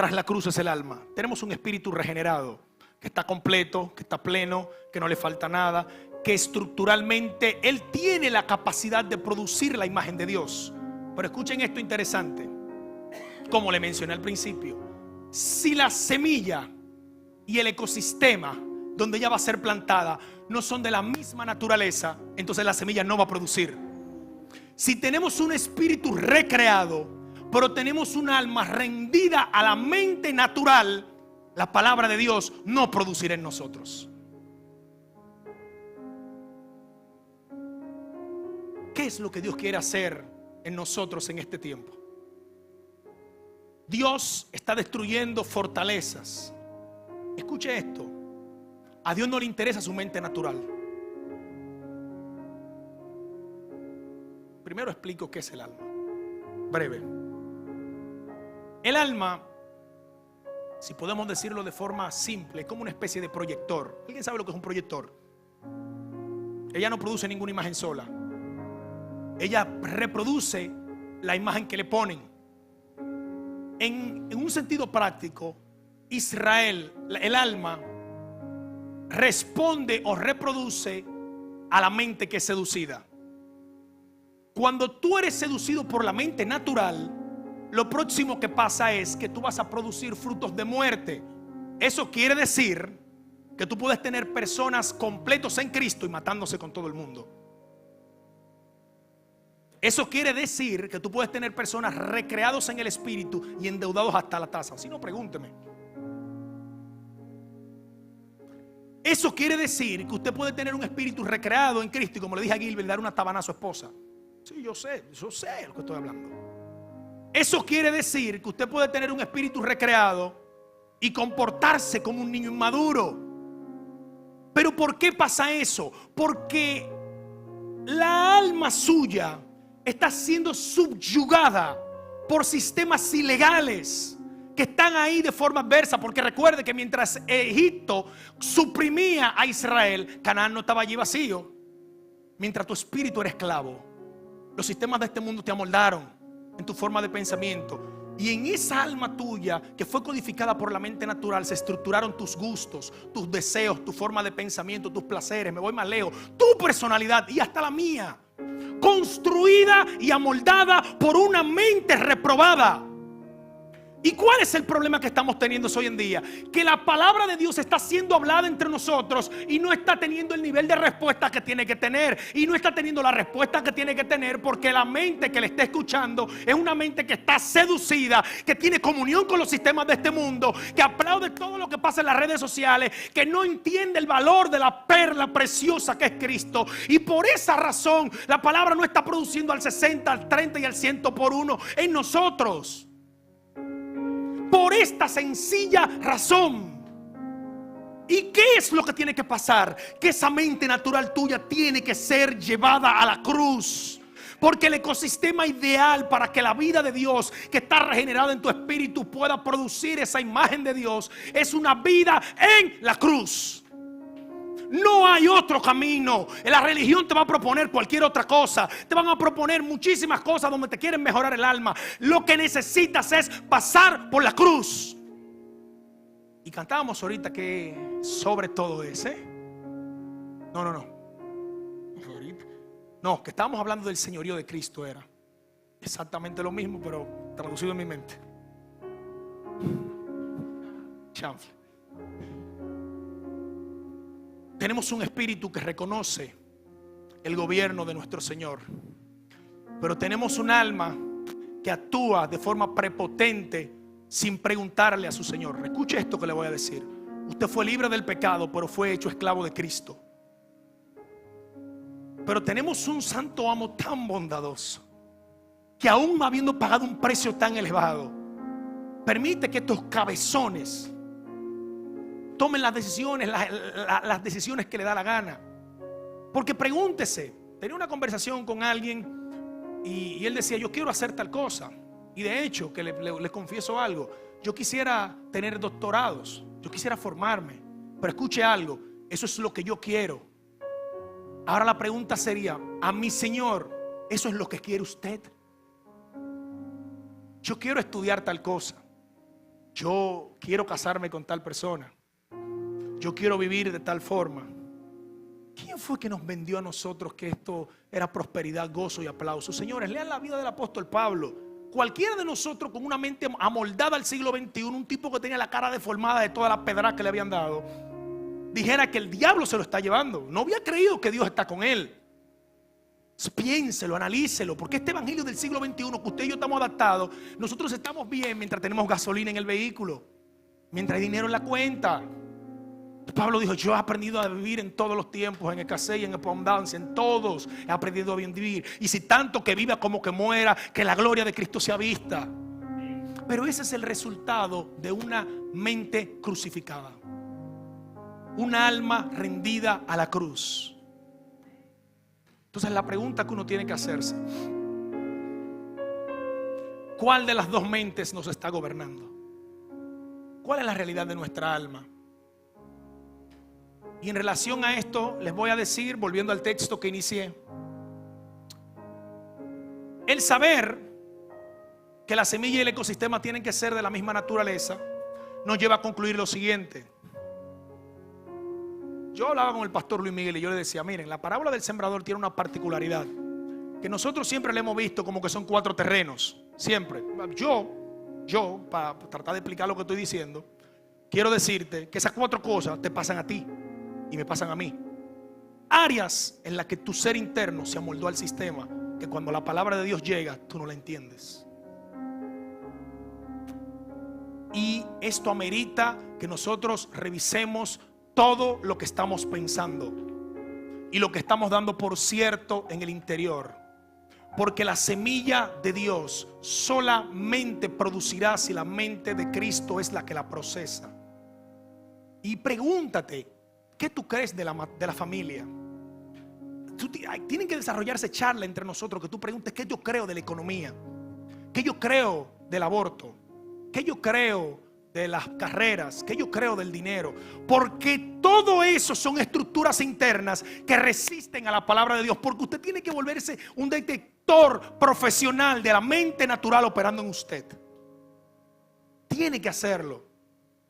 tras la cruz es el alma. Tenemos un espíritu regenerado, que está completo, que está pleno, que no le falta nada, que estructuralmente Él tiene la capacidad de producir la imagen de Dios. Pero escuchen esto interesante. Como le mencioné al principio, si la semilla y el ecosistema donde ella va a ser plantada no son de la misma naturaleza, entonces la semilla no va a producir. Si tenemos un espíritu recreado, pero tenemos un alma rendida a la mente natural, la palabra de Dios no producirá en nosotros. ¿Qué es lo que Dios quiere hacer en nosotros en este tiempo? Dios está destruyendo fortalezas. Escuche esto. A Dios no le interesa su mente natural. Primero explico qué es el alma. Breve. El alma, si podemos decirlo de forma simple, es como una especie de proyector. ¿Alguien sabe lo que es un proyector? Ella no produce ninguna imagen sola. Ella reproduce la imagen que le ponen. En un sentido práctico, Israel, el alma, responde o reproduce a la mente que es seducida. Cuando tú eres seducido por la mente natural, lo próximo que pasa es que tú vas a producir frutos de muerte. Eso quiere decir que tú puedes tener personas completos en Cristo y matándose con todo el mundo. Eso quiere decir que tú puedes tener personas recreados en el espíritu y endeudados hasta la taza. Si no, pregúnteme. Eso quiere decir que usted puede tener un espíritu recreado en Cristo y, como le dije a Gilbert, dar una tabana a su esposa. Sí, yo sé lo que estoy hablando. Eso quiere decir que usted puede tener un espíritu recreado y comportarse como un niño inmaduro. ¿Pero por qué pasa eso? Porque la alma suya está siendo subyugada por sistemas ilegales que están ahí de forma adversa. Porque recuerde que mientras Egipto suprimía a Israel, Canaán no estaba allí vacío. Mientras tu espíritu era esclavo, los sistemas de este mundo te amoldaron en tu forma de pensamiento. Y en esa alma tuya que fue codificada por la mente natural se estructuraron tus gustos, tus deseos, tu forma de pensamiento, tus placeres. Me voy más lejos, tu personalidad y hasta la mía, construida y amoldada por una mente reprobada. ¿Y cuál es el problema que estamos teniendo hoy en día? Que la palabra de Dios está siendo hablada entre nosotros y no está teniendo el nivel de respuesta que tiene que tener. Y no está teniendo la respuesta que tiene que tener porque la mente que le está escuchando es una mente que está seducida, que tiene comunión con los sistemas de este mundo, que aplaude todo lo que pasa en las redes sociales, que no entiende el valor de la perla preciosa que es Cristo. Y por esa razón la palabra no está produciendo al 60, al 30 y al 100 por uno en nosotros. Por esta sencilla razón. ¿Y qué es lo que tiene que pasar? Que esa mente natural tuya tiene que ser llevada a la cruz. Porque el ecosistema ideal para que la vida de Dios que está regenerada en tu espíritu pueda producir esa imagen de Dios es una vida en la cruz. No hay otro camino. La religión te va a proponer cualquier otra cosa. Te van a proponer muchísimas cosas donde te quieren mejorar el alma. Lo que necesitas es pasar por la cruz. Y cantábamos ahorita que sobre todo es, No, que estábamos hablando del señorío de Cristo. Era exactamente lo mismo, pero traducido en mi mente. Chanfle. Tenemos un espíritu que reconoce el gobierno de nuestro Señor, pero tenemos un alma que actúa de forma prepotente sin preguntarle a su Señor. Escuche esto que le voy a decir. Usted fue libre del pecado, pero fue hecho esclavo de Cristo. Pero tenemos un santo amo tan bondadoso que aún habiendo pagado un precio tan elevado, permite que estos cabezones tomen las decisiones que le da la gana. Porque pregúntese, tenía una conversación con alguien y él decía: yo quiero hacer tal cosa. Y de hecho, que le confieso algo, yo quisiera tener doctorados, yo quisiera formarme. Pero escuche algo, eso es lo que yo quiero. Ahora la pregunta sería: a mi Señor, ¿eso es lo que quiere usted? Yo quiero estudiar tal cosa, yo quiero casarme con tal persona, yo quiero vivir de tal forma. ¿Quién fue que nos vendió a nosotros que esto era prosperidad, gozo y aplauso? Señores, lean la vida del apóstol Pablo. Cualquiera de nosotros con una mente amoldada al siglo XXI, un tipo que tenía la cara deformada de toda la pedra que le habían dado, dijera que el diablo se lo está llevando. No había creído que Dios está con él. Piénselo, analícelo, porque este evangelio del siglo XXI que usted y yo estamos adaptados, nosotros estamos bien mientras tenemos gasolina en el vehículo, mientras hay dinero en la cuenta. Pablo dijo: yo he aprendido a vivir en todos los tiempos, en escasez y en abundancia, en todos he aprendido a vivir. Y si tanto que viva como que muera, que la gloria de Cristo sea vista. Pero ese es el resultado de una mente crucificada, una alma rendida a la cruz. Entonces la pregunta que uno tiene que hacerse: ¿cuál de las dos mentes nos está gobernando? ¿Cuál es la realidad de nuestra alma? Y en relación a esto les voy a decir, volviendo al texto que inicié, el saber que la semilla y el ecosistema tienen que ser de la misma naturaleza nos lleva a concluir lo siguiente. Yo hablaba con el pastor Luis Miguel y yo le decía: miren, la parábola del sembrador tiene una particularidad que nosotros siempre le hemos visto como que son 4 terrenos. Siempre. Yo, para tratar de explicar lo que estoy diciendo, quiero decirte que esas 4 cosas te pasan a ti y me pasan a mí. Áreas en las que tu ser interno se amoldó al sistema, que cuando la palabra de Dios llega, tú no la entiendes. Y esto amerita que nosotros revisemos todo lo que estamos pensando y lo que estamos dando por cierto en el interior. Porque la semilla de Dios solamente producirá si la mente de Cristo es la que la procesa. Y pregúntate: ¿qué tú crees de la familia? Tienen que desarrollarse charlas entre nosotros, que tú preguntes: ¿qué yo creo de la economía? ¿Qué yo creo del aborto? ¿Qué yo creo de las carreras? ¿Qué yo creo del dinero? Porque todo eso son estructuras internas que resisten a la palabra de Dios. Porque usted tiene que volverse un detector profesional de la mente natural operando en usted. Tiene que hacerlo.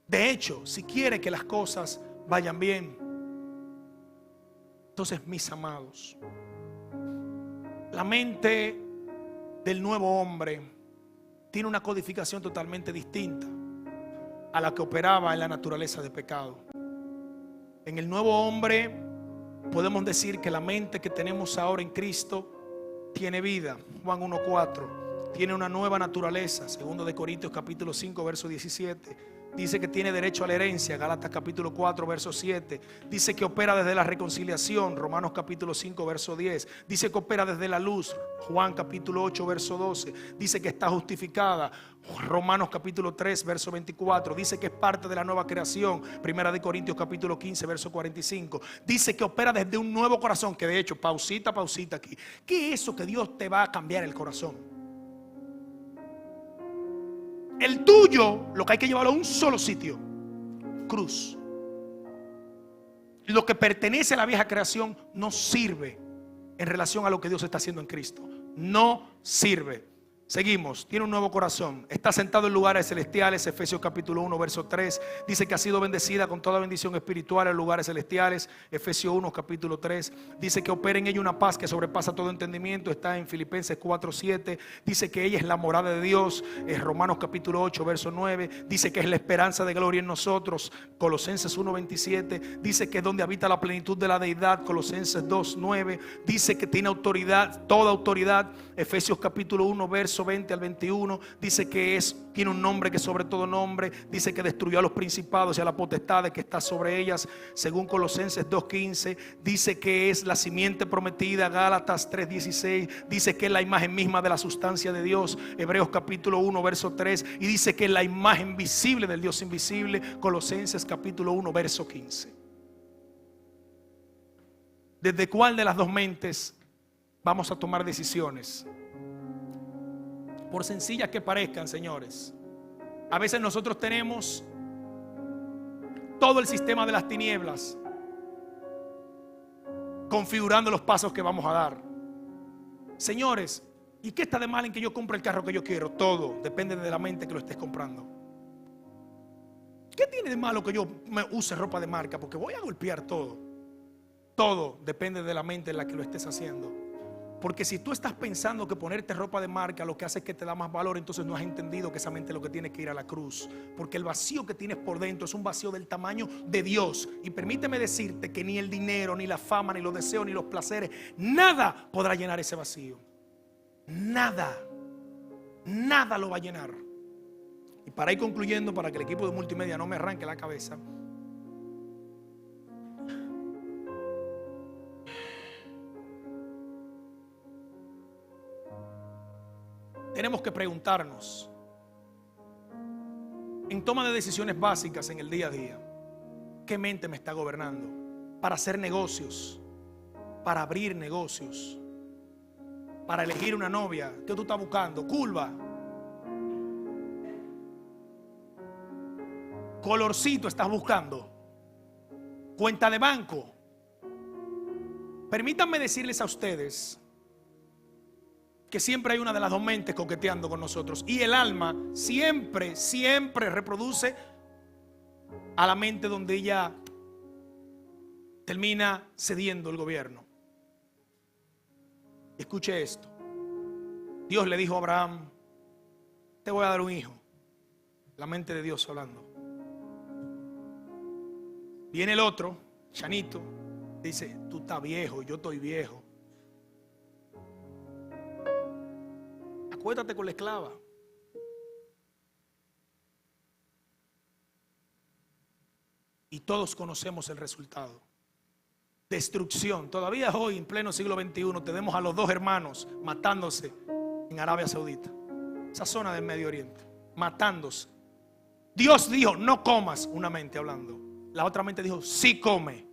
De hecho, si quiere que las cosas vayan bien, entonces, mis amados, la mente del nuevo hombre tiene una codificación totalmente distinta a la que operaba en la naturaleza de pecado. En el nuevo hombre podemos decir que la mente que tenemos ahora en Cristo tiene vida. Juan 1:4. Tiene una nueva naturaleza. 2 Corintios capítulo 5 verso 17. Dice que tiene derecho a la herencia. Gálatas capítulo 4 verso 7. Dice que opera desde la reconciliación. Romanos capítulo 5 verso 10. Dice que opera desde la luz. Juan capítulo 8 verso 12. Dice que está justificada. Romanos capítulo 3 verso 24. Dice que es parte de la nueva creación. 1 Corintios capítulo 15 verso 45. Dice que opera desde un nuevo corazón. Que de hecho, pausita aquí, ¿qué es eso que Dios te va a cambiar el corazón? El tuyo, lo que hay que llevarlo a un solo sitio: cruz. Lo que pertenece a la vieja creación no sirve en relación a lo que Dios está haciendo en Cristo. No sirve. Seguimos. Tiene un nuevo corazón. Está sentado en lugares celestiales. Efesios capítulo 1 verso 3. Dice que ha sido bendecida con toda bendición espiritual en lugares celestiales. Efesios 1 capítulo 3. Dice que opera en ella una paz que sobrepasa todo entendimiento. Está en Filipenses 4:7. Dice que ella es la morada de Dios. Romanos capítulo 8 verso 9. Dice que es la esperanza de gloria en nosotros. Colosenses 1:27. Dice que es donde habita la plenitud de la deidad. Colosenses 2:9. Dice que tiene autoridad, toda autoridad. Efesios capítulo 1 verso 20 al 21. Dice que tiene un nombre que sobre todo nombre. Dice que destruyó a los principados y a las potestades que está sobre ellas, según Colosenses 2:15. Dice que es la simiente prometida. Gálatas 3:16. Dice que es la imagen misma de la sustancia de Dios. Hebreos capítulo 1 verso 3. Y dice que es la imagen visible del Dios invisible. Colosenses capítulo 1 verso 15. ¿Desde cuál de las dos mentes vamos a tomar decisiones? Por sencillas que parezcan, señores, a veces nosotros tenemos todo el sistema de las tinieblas configurando los pasos que vamos a dar. Señores, ¿y qué está de mal en que yo compre el carro que yo quiero? Todo depende de la mente que lo estés comprando. ¿Qué tiene de malo que yo me use ropa de marca? Porque voy a golpear todo. Todo depende de la mente en la que lo estés haciendo. Porque si tú estás pensando que ponerte ropa de marca lo que hace es que te da más valor, entonces no has entendido que esa mente lo que tiene que ir a la cruz. Porque el vacío que tienes por dentro es un vacío del tamaño de Dios. Y permíteme decirte que ni el dinero, ni la fama, ni los deseos, ni los placeres, nada podrá llenar ese vacío. Nada. Nada lo va a llenar. Y para ir concluyendo, para que el equipo de multimedia no me arranque la cabeza, tenemos que preguntarnos en toma de decisiones básicas en el día a día: ¿qué mente me está gobernando? Para hacer negocios, para abrir negocios, para elegir una novia. ¿Qué tú estás buscando? Curva, colorcito estás buscando, cuenta de banco. Permítanme decirles a ustedes que siempre hay una de las dos mentes coqueteando con nosotros. Y el alma siempre reproduce a la mente donde ella termina cediendo el gobierno. Escuche esto. Dios le dijo a Abraham: te voy a dar un hijo. La mente de Dios hablando. Viene el otro, Chanito, dice: tú estás viejo, yo estoy viejo. Acuéstate con la esclava. Y todos conocemos el resultado: destrucción. Todavía hoy, en pleno siglo XXI, tenemos a los dos hermanos matándose en Arabia Saudita, esa zona del Medio Oriente, matándose. Dios dijo: no comas, una mente hablando. La otra mente dijo: sí come.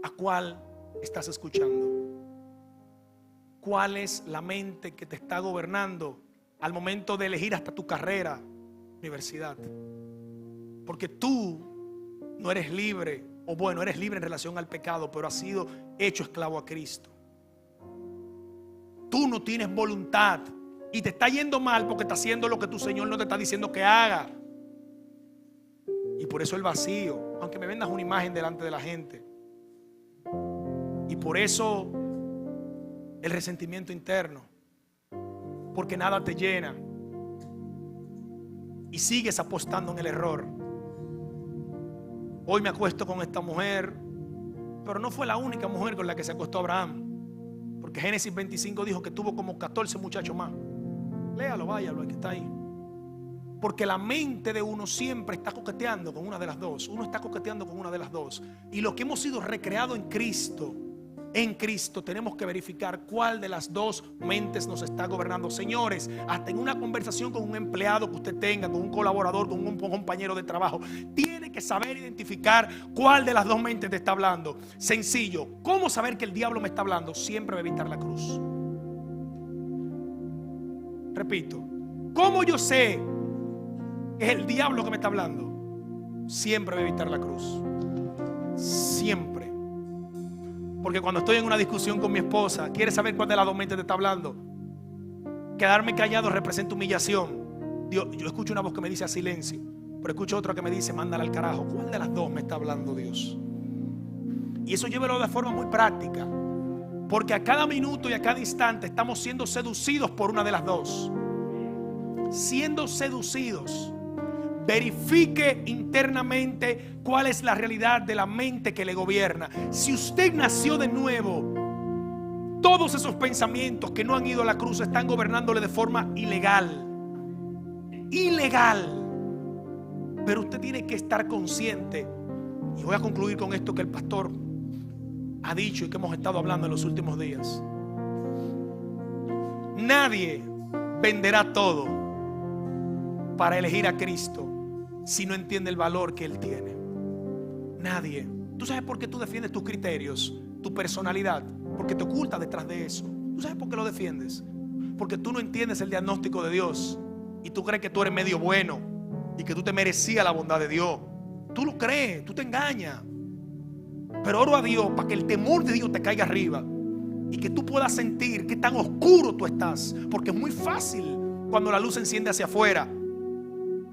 ¿A cuál estás escuchando? ¿Cuál es la mente que te está gobernando al momento de elegir hasta tu carrera, universidad? Porque tú no eres libre, o bueno, eres libre en relación al pecado, pero has sido hecho esclavo a Cristo. Tú no tienes voluntad y te está yendo mal porque estás haciendo lo que tu Señor no te está diciendo que haga. Y por eso el vacío, aunque me vendas una imagen delante de la gente. Y por eso el resentimiento interno, porque nada te llena. y sigues apostando en el error. Hoy me acuesto con esta mujer, pero no fue la única mujer con la que se acostó Abraham, porque Génesis 25 dijo que tuvo como 14 muchachos más. Léalo, váyalo, el que está ahí. Porque la mente de uno siempre está coqueteando con una de las dos. Uno está coqueteando con una de las dos. Y lo que hemos sido recreados en Cristo, tenemos que verificar cuál de las dos mentes nos está gobernando. Señores, hasta en una conversación con un empleado que usted tenga, con un colaborador, con un compañero de trabajo, tiene que saber identificar cuál de las dos mentes te está hablando. Sencillo. ¿Cómo saber que el diablo me está hablando? Siempre va a evitar la cruz. Repito, ¿cómo yo sé que es el diablo que me está hablando? Siempre voy a evitar la cruz. Siempre. Porque cuando estoy en una discusión con mi esposa, ¿quieres saber cuál de las dos mentes te está hablando? Quedarme callado representa humillación. Yo escucho una voz que me dice a silencio, pero escucho otra que me dice mándala al carajo. ¿Cuál de las dos me está hablando Dios? Y eso llévelo de forma muy práctica, porque a cada minuto y a cada instante estamos siendo seducidos por una de las dos. Siendo seducidos. Verifique internamente cuál es la realidad de la mente que le gobierna. Si usted nació de nuevo, todos esos pensamientos que no han ido a la cruz están gobernándole de forma ilegal. Ilegal. Pero usted tiene que estar consciente. Y voy a concluir con esto que el pastor ha dicho y que hemos estado hablando en los últimos días. Nadie venderá todo para elegir a Cristo si no entiende el valor que Él tiene. Nadie. ¿Tú sabes por qué tú defiendes tus criterios, tu personalidad? Porque te ocultas detrás de eso. ¿Tú sabes por qué lo defiendes? Porque tú no entiendes el diagnóstico de Dios y tú crees que tú eres medio bueno y que tú te merecías la bondad de Dios. Tú lo crees, tú te engañas. Pero oro a Dios para que el temor de Dios te caiga arriba y que tú puedas sentir qué tan oscuro tú estás. Porque es muy fácil cuando la luz se enciende hacia afuera,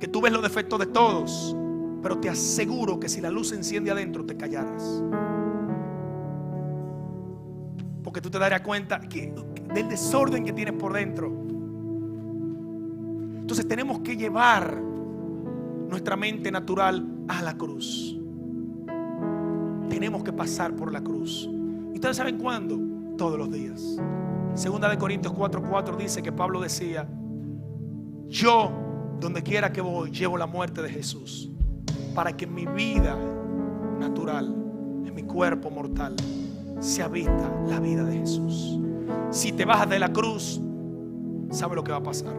que tú ves los defectos de todos, pero te aseguro que si la luz se enciende adentro te callarás, porque tú te darás cuenta del desorden que tienes por dentro. Entonces tenemos que llevar nuestra mente natural a la cruz. Tenemos que pasar por la cruz. ¿Y ustedes saben cuándo? Todos los días. Segunda de Corintios 4:4 dice que Pablo decía: yo, donde quiera que voy, llevo la muerte de Jesús, para que en mi vida natural, en mi cuerpo mortal, sea vista la vida de Jesús. Si te bajas de la cruz, ¿sabe lo que va a pasar?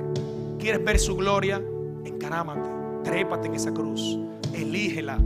¿Quieres ver su gloria? Encarámate, trépate en esa cruz, elígela,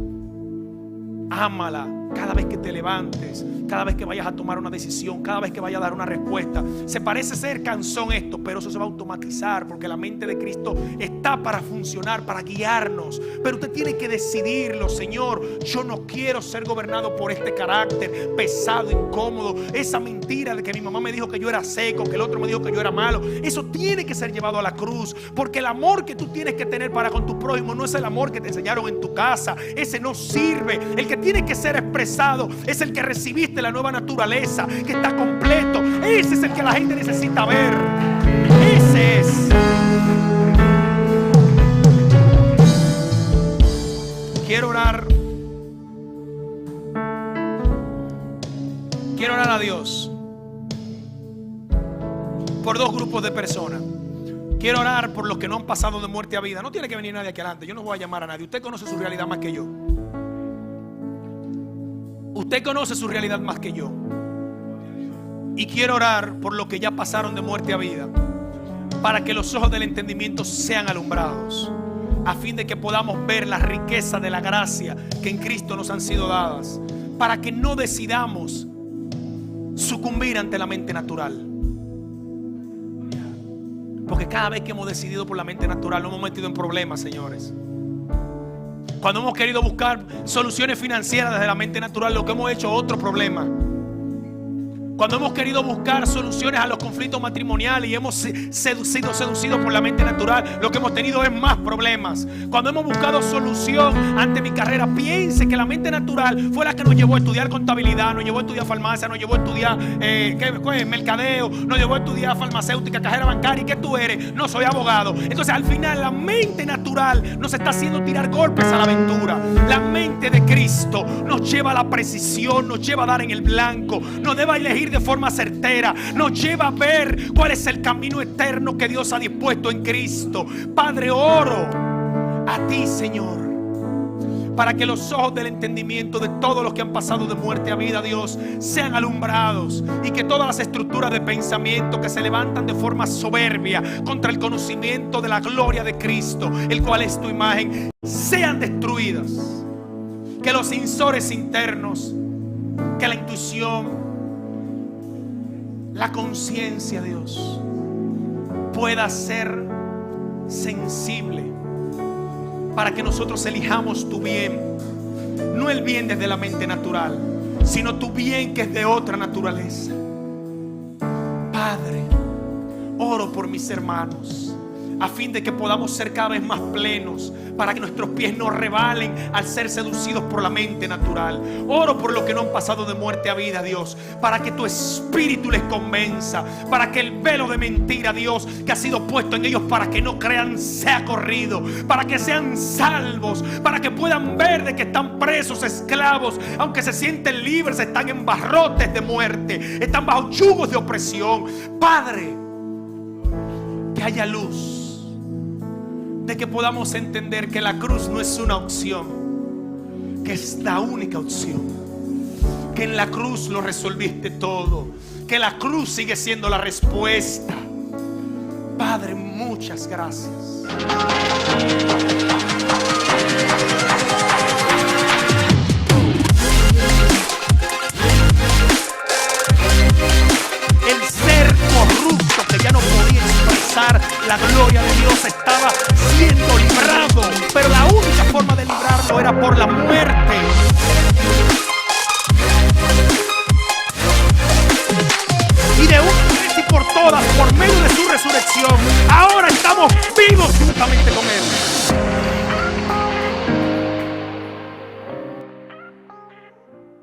ámala. Cada vez que te levantes, cada vez que vayas a tomar una decisión, cada vez que vayas a dar una respuesta. Se parece ser cansón esto, pero eso se va a automatizar, porque la mente de Cristo está para funcionar, para guiarnos. Pero usted tiene que decidirlo. Señor, yo no quiero ser gobernado por este carácter pesado, incómodo. Esa mentira de que mi mamá me dijo que yo era seco, que el otro me dijo que yo era malo. Eso tiene que ser llevado a la cruz, porque el amor que tú tienes que tener para con tu prójimo no es el amor que te enseñaron en tu casa. Ese no sirve. El que tiene que ser expresado es el que recibiste la nueva naturaleza, que está completo. Ese es el que la gente necesita ver. Ese es. Quiero orar a Dios por dos grupos de personas. Quiero orar por los que no han pasado de muerte a vida. No tiene que venir nadie aquí adelante. Yo no voy a llamar a nadie. Usted conoce su realidad más que yo. Usted conoce su realidad más que yo. Y quiero orar por los que ya pasaron de muerte a vida, para que los ojos del entendimiento sean alumbrados, a fin de que podamos ver la riqueza de la gracia que en Cristo nos han sido dadas, para que no decidamos sucumbir ante la mente natural. Porque cada vez que hemos decidido por la mente natural nos hemos metido en problemas, señores. Cuando hemos querido buscar soluciones financieras desde la mente natural, lo que hemos hecho es otro problema. Cuando hemos querido buscar soluciones a los conflictos matrimoniales y hemos sido seducidos por la mente natural, lo que hemos tenido es más problemas. Cuando hemos buscado solución ante mi carrera, piense que la mente natural fue la que nos llevó a estudiar contabilidad, nos llevó a estudiar farmacia, nos llevó a estudiar mercadeo, nos llevó a estudiar farmacéutica, cajera bancaria. ¿Y qué tú eres? No, soy abogado. Entonces al final la mente natural nos está haciendo tirar golpes a la aventura. La mente de Cristo nos lleva a la precisión, nos lleva a dar en el blanco, nos debe elegir de forma certera, nos lleva a ver cuál es el camino eterno que Dios ha dispuesto en Cristo. Padre, oro a ti, Señor, para que los ojos del entendimiento de todos los que han pasado de muerte a vida, Dios, sean alumbrados, y que todas las estructuras de pensamiento que se levantan de forma soberbia contra el conocimiento de la gloria de Cristo, el cual es tu imagen, sean destruidas. Que los sensores internos, que la intuición, la conciencia, Dios, pueda ser sensible para que nosotros elijamos tu bien, no el bien desde la mente natural, sino tu bien que es de otra naturaleza. Padre, oro por mis hermanos, a fin de que podamos ser cada vez más plenos, para que nuestros pies no rebalen al ser seducidos por la mente natural. Oro por los que no han pasado de muerte a vida, Dios, para que tu espíritu les convenza, para que el velo de mentira, Dios, que ha sido puesto en ellos para que no crean, sea corrido, para que sean salvos, para que puedan ver de que están presos, esclavos, aunque se sienten libres, están en barrotes de muerte, están bajo yugos de opresión. Padre, que haya luz, de que podamos entender que la cruz no es una opción, que es la única opción, que en la cruz lo resolviste todo, que la cruz sigue siendo la respuesta. Padre, muchas gracias. El ser corrupto que ya no podía expresar la gloria de Dios estaba siendo librado, pero la única forma de librarlo era por la muerte. Y de una vez y por todas, por medio de su resurrección, ahora estamos vivos juntamente con Él.